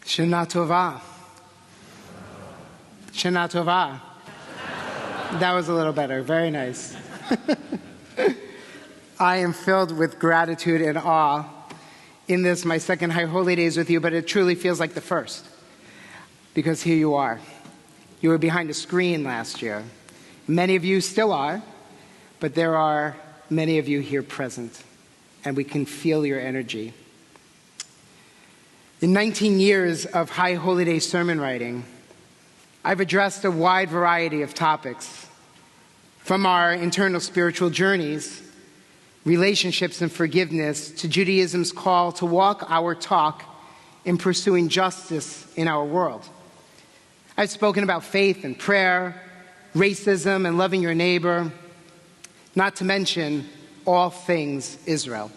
Shana Tova. Shana Tova. That was a little better. Very nice. I am filled with gratitude and awe in this, my second High Holy Days with you, but it truly feels like the first. Because here you are. You were behind a screen last year. Many of you still are, but there are many of you here present, and we can feel your energy. In 19 years of High Holy Day sermon writing, I've addressed a wide variety of topics, from our internal spiritual journeys, relationships and forgiveness, to Judaism's call to walk our talk in pursuing justice in our world. I've spoken about faith and prayer, racism and loving your neighbor, not to mention all things Israel.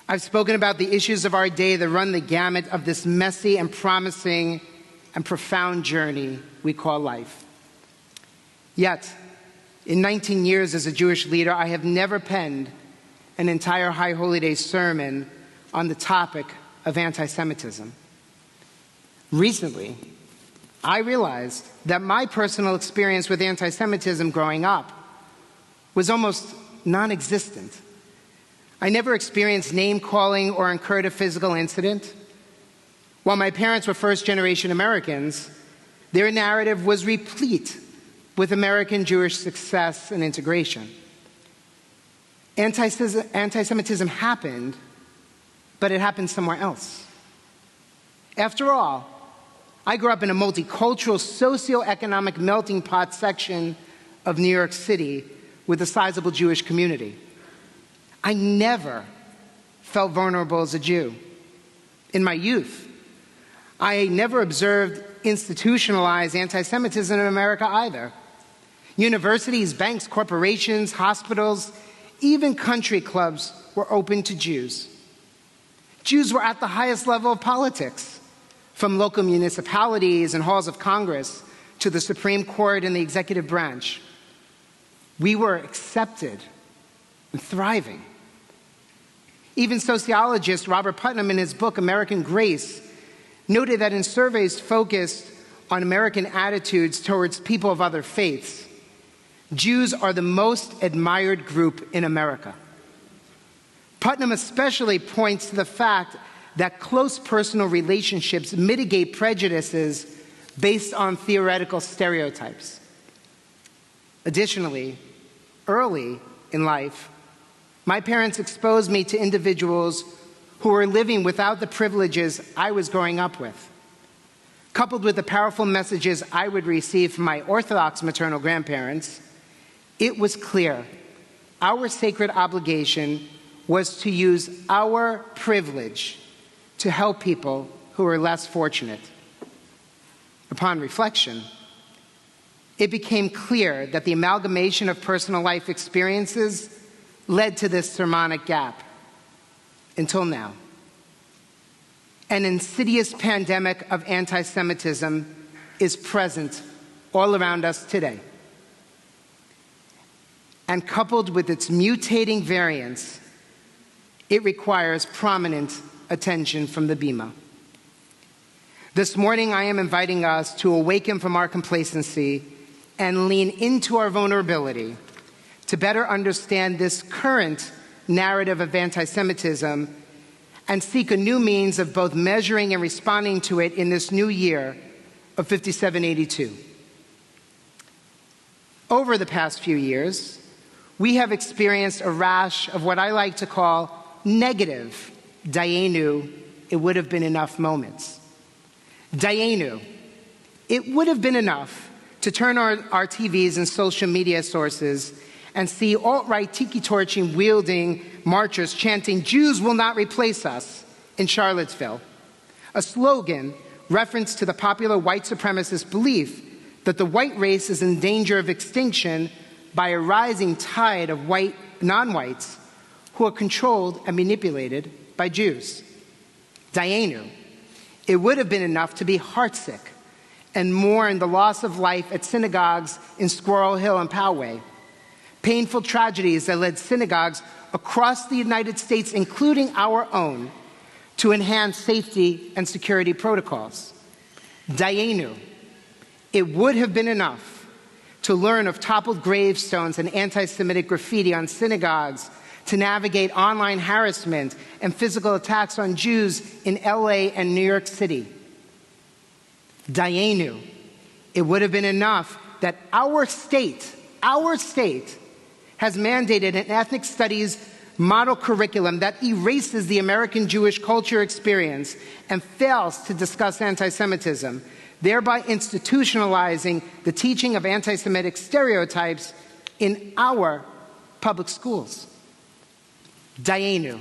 I've spoken about the issues of our day that run the gamut of this messy and promising and profound journey we call life. Yet, in 19 years as a Jewish leader, I have never penned an entire High Holy Day sermon on the topic of anti-Semitism. Recently, I realized that my personal experience with anti-Semitism growing up was almost non-existent. I never experienced name-calling or incurred a physical incident. While my parents were first-generation Americans, their narrative was replete with American Jewish success and integration. Anti-Semitism happened, but it happened somewhere else. After all, I grew up in a multicultural, socioeconomic melting pot section of New York City with a sizable Jewish community. I never felt vulnerable as a Jew. In my youth, I never observed institutionalized anti-Semitism in America either. Universities, banks, corporations, hospitals, even country clubs were open to Jews. Jews were at the highest level of politics, from local municipalities and halls of Congress to the Supreme Court and the executive branch. We were accepted and thriving. Even sociologist Robert Putnam, in his book American Grace, noted that in surveys focused on American attitudes towards people of other faiths, Jews are the most admired group in America. Putnam especially points to the fact that close personal relationships mitigate prejudices based on theoretical stereotypes. Additionally, early in life, my parents exposed me to individuals who were living without the privileges I was growing up with. Coupled with the powerful messages I would receive from my Orthodox maternal grandparents, it was clear our sacred obligation was to use our privilege to help people who were less fortunate. Upon reflection, it became clear that the amalgamation of personal life experiences led to this sermonic gap. Until now. An insidious pandemic of anti-Semitism is present all around us today. And coupled with its mutating variants, it requires prominent attention from the Bima. This morning, I am inviting us to awaken from our complacency and lean into our vulnerability to better understand this current narrative of anti-Semitism and seek a new means of both measuring and responding to it in this new year of 5782. Over the past few years, we have experienced a rash of what I like to call negative Dayenu, it would have been enough moments. Dayenu, it would have been enough to turn our TVs and social media sources and see alt-right tiki-torching wielding marchers chanting, "Jews will not replace us," in Charlottesville, a slogan reference to the popular white supremacist belief that the white race is in danger of extinction by a rising tide of non-whites who are controlled and manipulated by Jews. Dayenu, it would have been enough to be heartsick and mourn the loss of life at synagogues in Squirrel Hill and Poway, painful tragedies that led synagogues across the United States, including our own, to enhance safety and security protocols. Dayenu, it would have been enough to learn of toppled gravestones and anti-Semitic graffiti on synagogues, to navigate online harassment and physical attacks on Jews in LA and New York City. Dayenu, it would have been enough that our state has mandated an ethnic studies model curriculum that erases the American Jewish culture experience and fails to discuss anti-Semitism, thereby institutionalizing the teaching of anti-Semitic stereotypes in our public schools. Dayenu,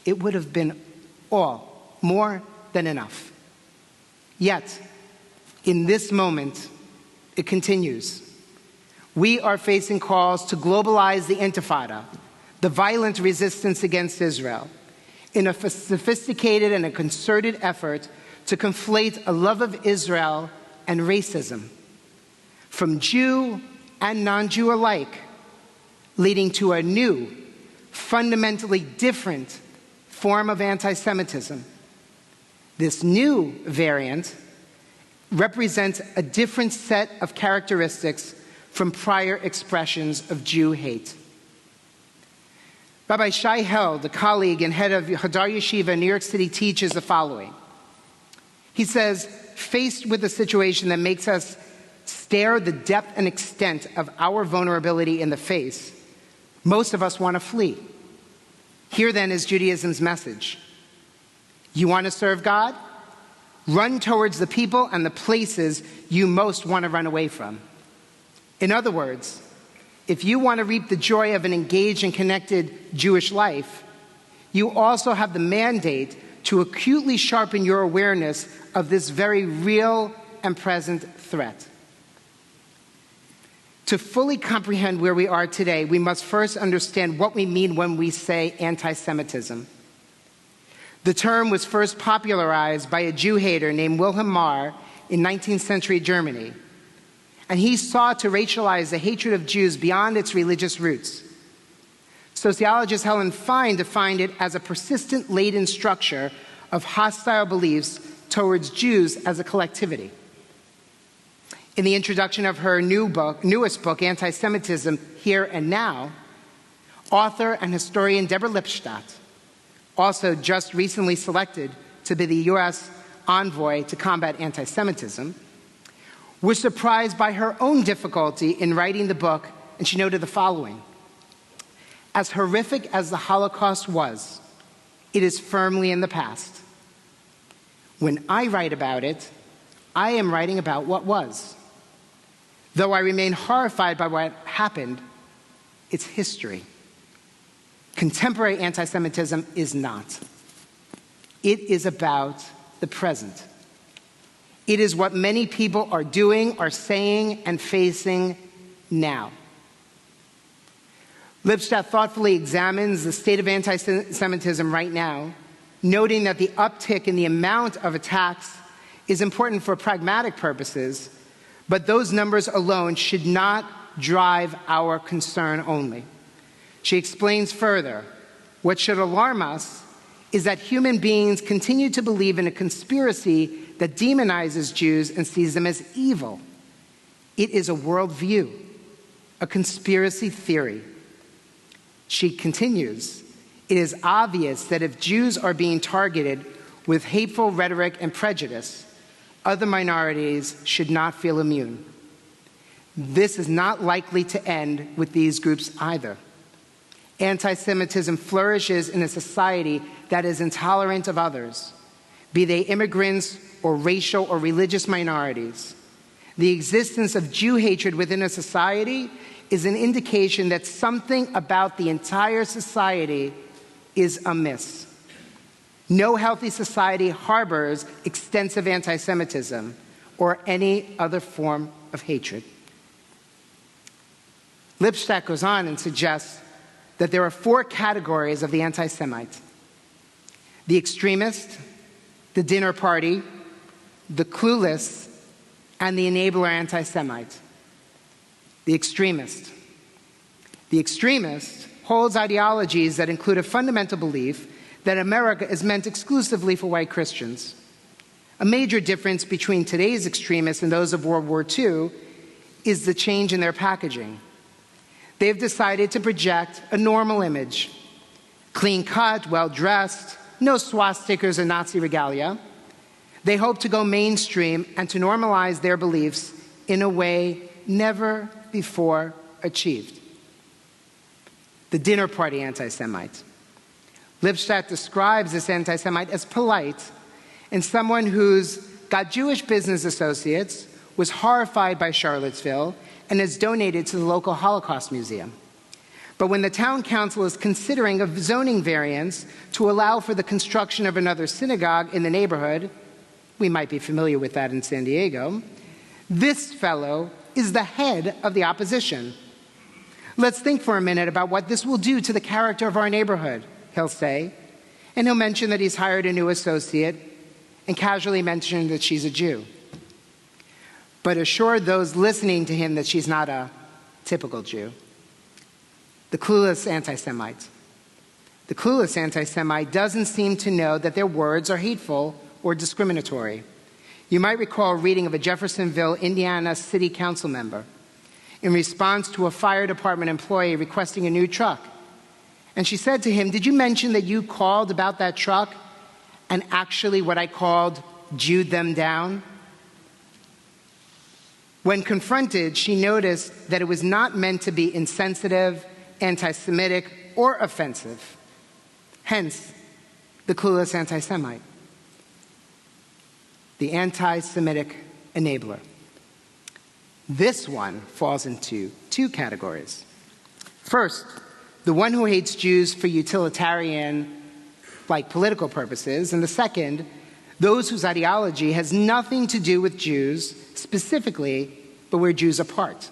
it would have been all, more than enough. Yet, in this moment, it continues. We are facing calls to globalize the Intifada, the violent resistance against Israel, in a sophisticated and a concerted effort to conflate a love of Israel and racism, from Jew and non-Jew alike, leading to a new, fundamentally different form of anti-Semitism. This new variant represents a different set of characteristics from prior expressions of Jew hate. Rabbi Shai Held, a colleague and head of Hadar Yeshiva in New York City, teaches the following. He says, faced with a situation that makes us stare the depth and extent of our vulnerability in the face, most of us want to flee. Here then is Judaism's message. You want to serve God? Run towards the people and the places you most want to run away from. In other words, if you want to reap the joy of an engaged and connected Jewish life, you also have the mandate to acutely sharpen your awareness of this very real and present threat. To fully comprehend where we are today, we must first understand what we mean when we say anti-Semitism. The term was first popularized by a Jew hater named Wilhelm Marr in 19th century Germany, and he sought to racialize the hatred of Jews beyond its religious roots. Sociologist Helen Fine defined it as a persistent latent structure of hostile beliefs towards Jews as a collectivity. In the introduction of her newest book, Antisemitism, Here and Now, author and historian Deborah Lipstadt, also just recently selected to be the U.S. envoy to combat anti-Semitism, was surprised by her own difficulty in writing the book, and she noted the following. As horrific as the Holocaust was, it is firmly in the past. When I write about it, I am writing about what was. Though I remain horrified by what happened, it's history. Contemporary anti-Semitism is not. It is about the present. It is what many people are doing, are saying, and facing now. Lipstadt thoughtfully examines the state of anti-Semitism right now, noting that the uptick in the amount of attacks is important for pragmatic purposes, but those numbers alone should not drive our concern only. She explains further, what should alarm us is that human beings continue to believe in a conspiracy that demonizes Jews and sees them as evil. It is a worldview, a conspiracy theory. She continues, it is obvious that if Jews are being targeted with hateful rhetoric and prejudice, other minorities should not feel immune. This is not likely to end with these groups either. Anti-Semitism flourishes in a society that is intolerant of others, be they immigrants or racial or religious minorities. The existence of Jew hatred within a society is an indication that something about the entire society is amiss. No healthy society harbors extensive anti-Semitism or any other form of hatred. Lipstadt goes on and suggests that there are 4 categories of the anti-Semite: the extremist, the dinner party, the clueless, and the enabler anti-Semite. The extremist. The extremist holds ideologies that include a fundamental belief that America is meant exclusively for white Christians. A major difference between today's extremists and those of World War II is the change in their packaging. They've decided to project a normal image: clean-cut, well-dressed, no swastikas or Nazi regalia. They hope to go mainstream and to normalize their beliefs in a way never before achieved. The dinner party anti-Semite. Lipstadt describes this anti-Semite as polite and someone who's got Jewish business associates, was horrified by Charlottesville, and has donated to the local Holocaust Museum. But when the town council is considering a zoning variance to allow for the construction of another synagogue in the neighborhood, we might be familiar with that in San Diego, this fellow is the head of the opposition. Let's think for a minute about what this will do to the character of our neighborhood, he'll say, and he'll mention that he's hired a new associate and casually mention that she's a Jew. But assure those listening to him that she's not a typical Jew. The clueless anti-Semite. The clueless anti-Semite doesn't seem to know that their words are hateful or discriminatory. You might recall a reading of a Jeffersonville, Indiana city council member in response to a fire department employee requesting a new truck. And she said to him, "Did you mention that you called about that truck and actually what I called Jewed them down?" When confronted, she noticed that it was not meant to be insensitive, anti-Semitic, or offensive. Hence, the clueless anti-Semite. The anti-Semitic enabler. This one falls into two categories. First, the one who hates Jews for utilitarian, like political purposes, and the second, those whose ideology has nothing to do with Jews specifically, but where Jews are part.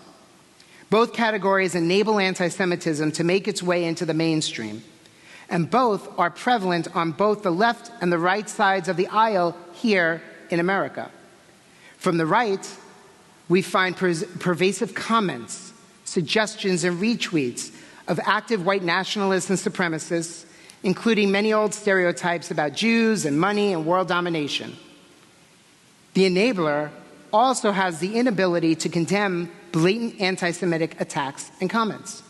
Both categories enable anti-Semitism to make its way into the mainstream, and both are prevalent on both the left and the right sides of the aisle here in America. From the right, we find pervasive comments, suggestions, and retweets of active white nationalists and supremacists, including many old stereotypes about Jews and money and world domination. The enabler also has the inability to condemn blatant anti-Semitic attacks and comments.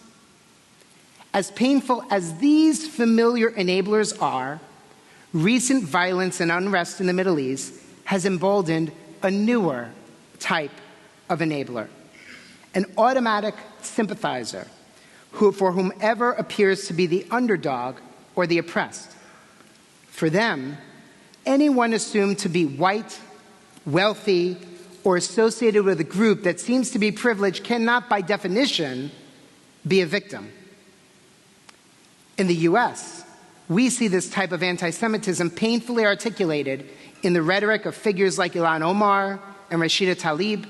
As painful as these familiar enablers are, recent violence and unrest in the Middle East has emboldened a newer type of enabler, an automatic sympathizer for whomever appears to be the underdog or the oppressed. For them, anyone assumed to be white, wealthy, or associated with a group that seems to be privileged cannot, by definition, be a victim. In the U.S., we see this type of anti-Semitism painfully articulated in the rhetoric of figures like Ilhan Omar and Rashida Tlaib,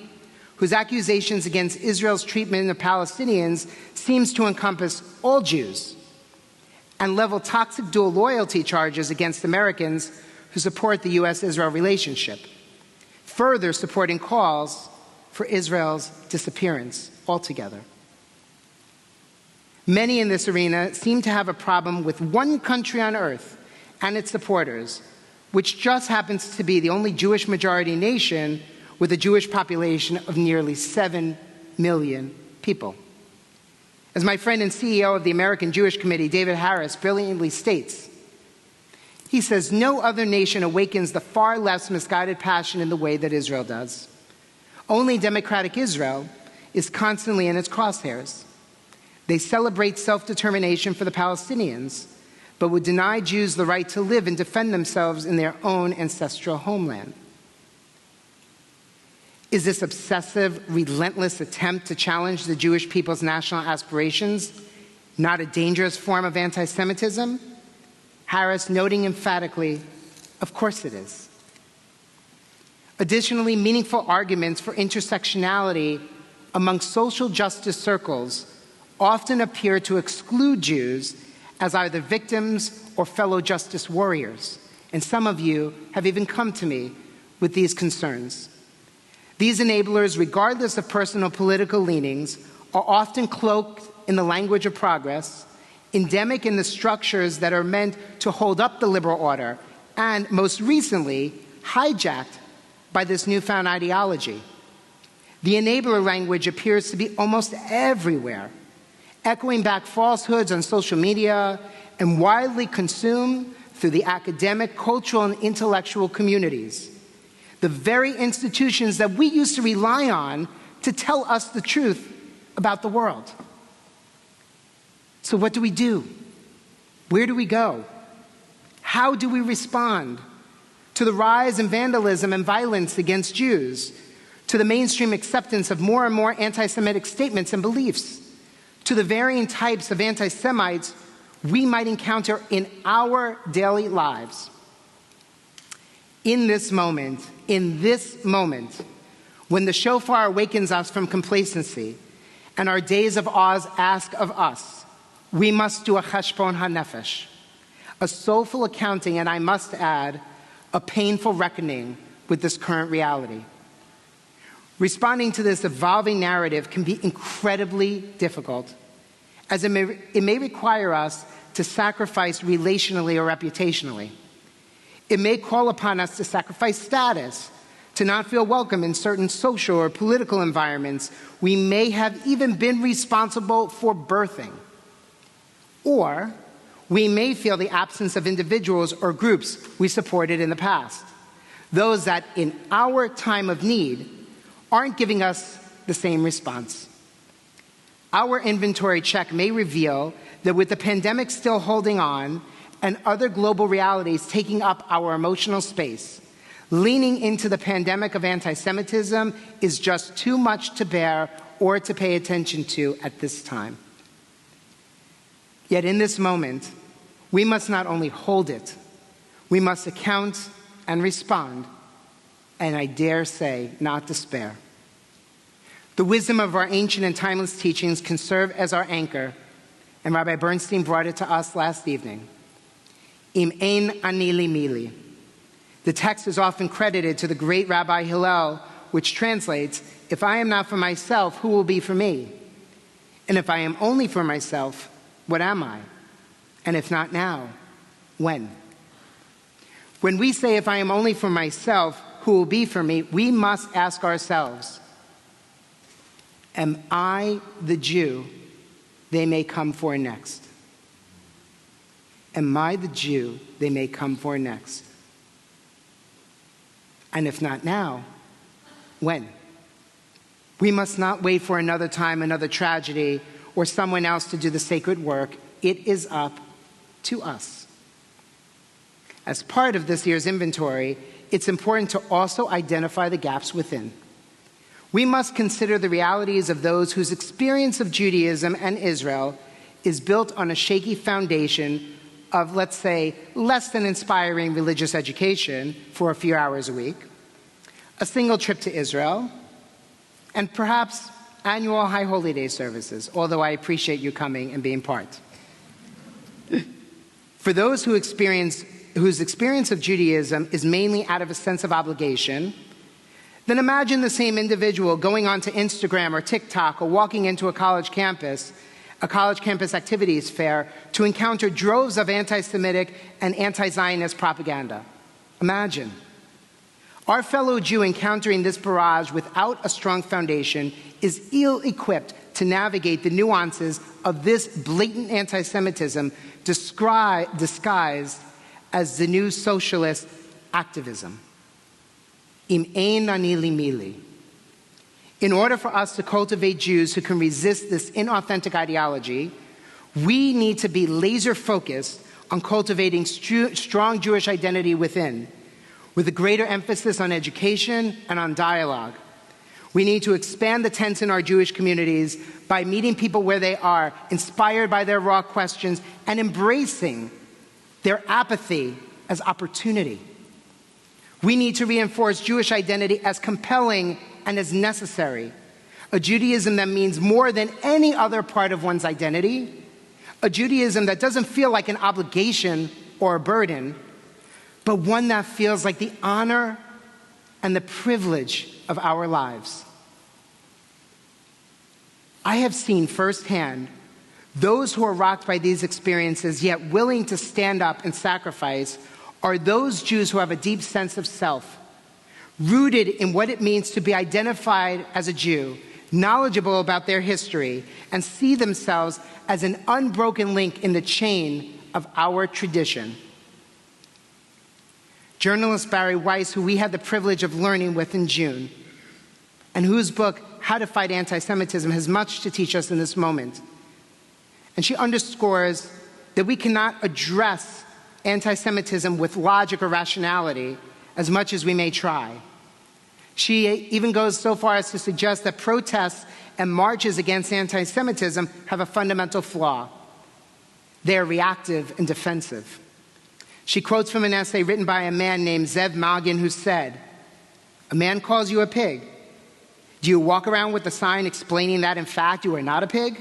whose accusations against Israel's treatment of Palestinians seems to encompass all Jews, and level toxic dual loyalty charges against Americans who support the U.S.-Israel relationship, further supporting calls for Israel's disappearance altogether. Many in this arena seem to have a problem with one country on earth and its supporters, which just happens to be the only Jewish majority nation with a Jewish population of nearly 7 million people. As my friend and CEO of the American Jewish Committee, David Harris, brilliantly states, he says, "No other nation awakens the far left's misguided passion in the way that Israel does. Only democratic Israel is constantly in its crosshairs. They celebrate self-determination for the Palestinians, but would deny Jews the right to live and defend themselves in their own ancestral homeland." Is this obsessive, relentless attempt to challenge the Jewish people's national aspirations not a dangerous form of anti-Semitism? Harris noting emphatically, of course it is. Additionally, meaningful arguments for intersectionality among social justice circles often appear to exclude Jews as either victims or fellow justice warriors, and some of you have even come to me with these concerns. These enablers, regardless of personal political leanings, are often cloaked in the language of progress endemic in the structures that are meant to hold up the liberal order, and most recently, hijacked by this newfound ideology. The enabler language appears to be almost everywhere, echoing back falsehoods on social media and widely consumed through the academic, cultural, and intellectual communities, the very institutions that we used to rely on to tell us the truth about the world. So what do we do? Where do we go? How do we respond to the rise in vandalism and violence against Jews, to the mainstream acceptance of more and more anti-Semitic statements and beliefs, to the varying types of anti-Semites we might encounter in our daily lives? In this moment, when the shofar awakens us from complacency and our days of awe ask of us, we must do a cheshbon hanefesh, a soulful accounting, and I must add, a painful reckoning with this current reality. Responding to this evolving narrative can be incredibly difficult, as it may require us to sacrifice relationally or reputationally. It may call upon us to sacrifice status, to not feel welcome in certain social or political environments we may have even been responsible for birthing. Or we may feel the absence of individuals or groups we supported in the past, those that in our time of need aren't giving us the same response. Our inventory check may reveal that with the pandemic still holding on and other global realities taking up our emotional space, leaning into the pandemic of anti-Semitism is just too much to bear or to pay attention to at this time. Yet in this moment, we must not only hold it, we must account and respond, and I dare say, not despair. The wisdom of our ancient and timeless teachings can serve as our anchor, and Rabbi Bernstein brought it to us last evening. Im ein ani li mili. The text is often credited to the great Rabbi Hillel, which translates, if I am not for myself, who will be for me? And if I am only for myself, what am I? And if not now, when? When we say, if I am only for myself, who will be for me, we must ask ourselves, am I the Jew they may come for next? Am I the Jew they may come for next? And if not now, when? We must not wait for another time, another tragedy, or someone else to do the sacred work. It is up to us. As part of this year's inventory, it's important to also identify the gaps within. We must consider the realities of those whose experience of Judaism and Israel is built on a shaky foundation of, let's say, less than inspiring religious education for a few hours a week, a single trip to Israel, and perhaps annual High Holy Day services, although I appreciate you coming and being part. For those whose experience of Judaism is mainly out of a sense of obligation, then imagine the same individual going onto Instagram or TikTok or walking into a college campus activities fair to encounter droves of anti-Semitic and anti-Zionist propaganda. Imagine. Our fellow Jew encountering this barrage without a strong foundation is ill-equipped to navigate the nuances of this blatant anti-Semitism disguised as the new socialist activism. Im ein ani li mili. In order for us to cultivate Jews who can resist this inauthentic ideology, we need to be laser-focused on cultivating strong Jewish identity within, with a greater emphasis on education and on dialogue. We need to expand the tents in our Jewish communities by meeting people where they are, inspired by their raw questions, and embracing their apathy as opportunity. We need to reinforce Jewish identity as compelling and as necessary, a Judaism that means more than any other part of one's identity, a Judaism that doesn't feel like an obligation or a burden, but one that feels like the honor and the privilege of our lives. I have seen firsthand Those who are rocked by these experiences, yet willing to stand up and sacrifice, are those Jews who have a deep sense of self, rooted in what it means to be identified as a Jew, knowledgeable about their history, and see themselves as an unbroken link in the chain of our tradition. Journalist Barry Weiss, who we had the privilege of learning with in June, and whose book, How to Fight Antisemitism, has much to teach us in this moment. And she underscores that we cannot address antisemitism with logic or rationality as much as we may try. She even goes so far as to suggest that protests and marches against anti-Semitism have a fundamental flaw. They are reactive and defensive. She quotes from an essay written by a man named Zev Malgin, who said, "A man calls you a pig. Do you walk around with a sign explaining that, in fact, you are not a pig?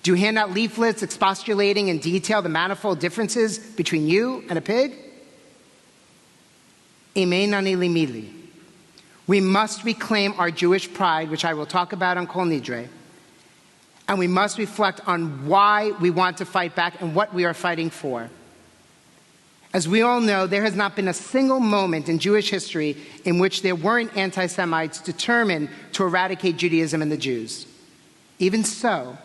Do you hand out leaflets expostulating in detail the manifold differences between you and a pig? Emein ani limili." We must reclaim our Jewish pride, which I will talk about on Kol Nidre, and we must reflect on why we want to fight back and what we are fighting for. As we all know, there has not been a single moment in Jewish history in which there weren't anti-Semites determined to eradicate Judaism and the Jews. Even so,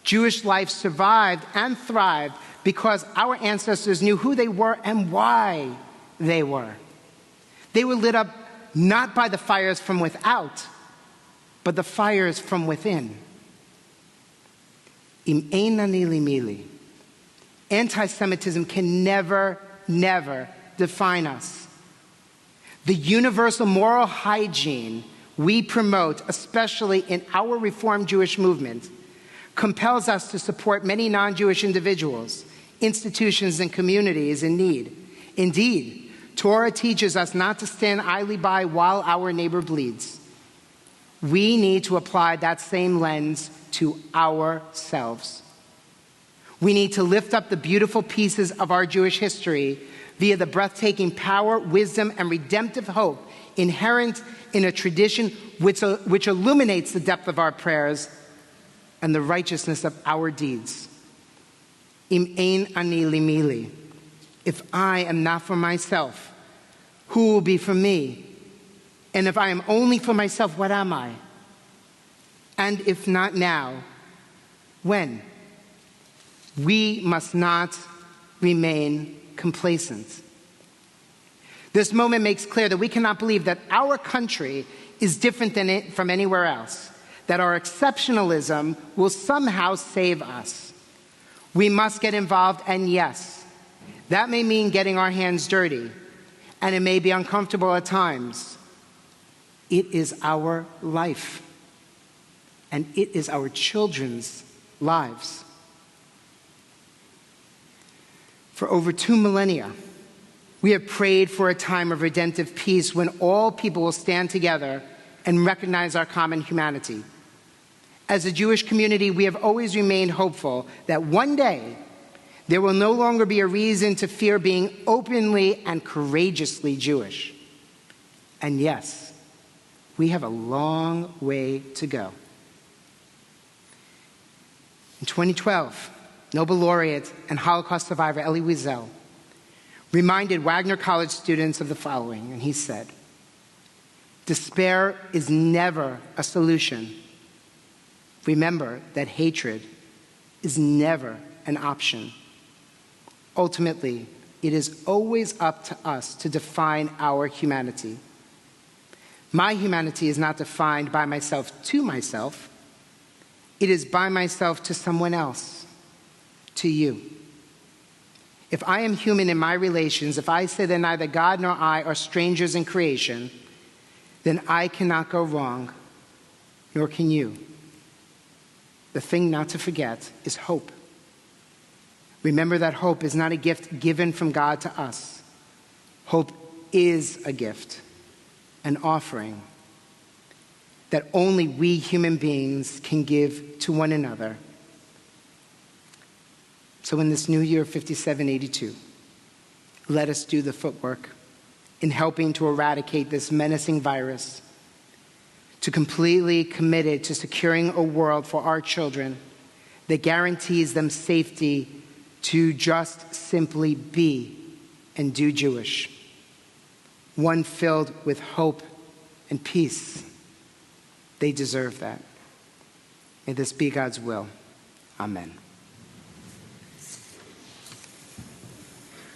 Jewish life survived and thrived because our ancestors knew who they were and why they were. They were lit up not by the fires from without, but the fires from within. Emein ani limili. Anti-Semitism can never define us. The universal moral hygiene we promote, especially in our Reform Jewish movement, compels us to support many non-Jewish individuals, institutions, and communities in need. Indeed, Torah teaches us not to stand idly by while our neighbor bleeds. We need to apply that same lens to ourselves. We need to lift up the beautiful pieces of our Jewish history via the breathtaking power, wisdom, and redemptive hope inherent in a tradition which illuminates the depth of our prayers and the righteousness of our deeds. Emein ani limili. If I am not for myself, who will be for me? And if I am only for myself, what am I? And if not now, when? We must not remain complacent. This moment makes clear that we cannot believe that our country is different from anywhere else, that our exceptionalism will somehow save us. We must get involved, and yes, that may mean getting our hands dirty, and it may be uncomfortable at times. It is our life, and it is our children's lives. For over 2 millennia, we have prayed for a time of redemptive peace when all people will stand together and recognize our common humanity. As a Jewish community, we have always remained hopeful that one day there will no longer be a reason to fear being openly and courageously Jewish. And yes, we have a long way to go. In 2012, Nobel laureate and Holocaust survivor Elie Wiesel reminded Wagner College students of the following, and he said, "Despair is never a solution. Remember that hatred is never an option. Ultimately, it is always up to us to define our humanity. My humanity is not defined by myself to myself. It is by myself to someone else, to you. If I am human in my relations, if I say that neither God nor I are strangers in creation, then I cannot go wrong, nor can you. The thing not to forget is hope. Remember that hope is not a gift given from God to us. Hope is a gift, an offering that only we human beings can give to one another. So in this new year of 5782, let us do the footwork in helping to eradicate this menacing virus, to completely committed to securing a world for our children that guarantees them safety to just simply be and do Jewish. One filled with hope and peace. They deserve that. May this be God's will. Amen.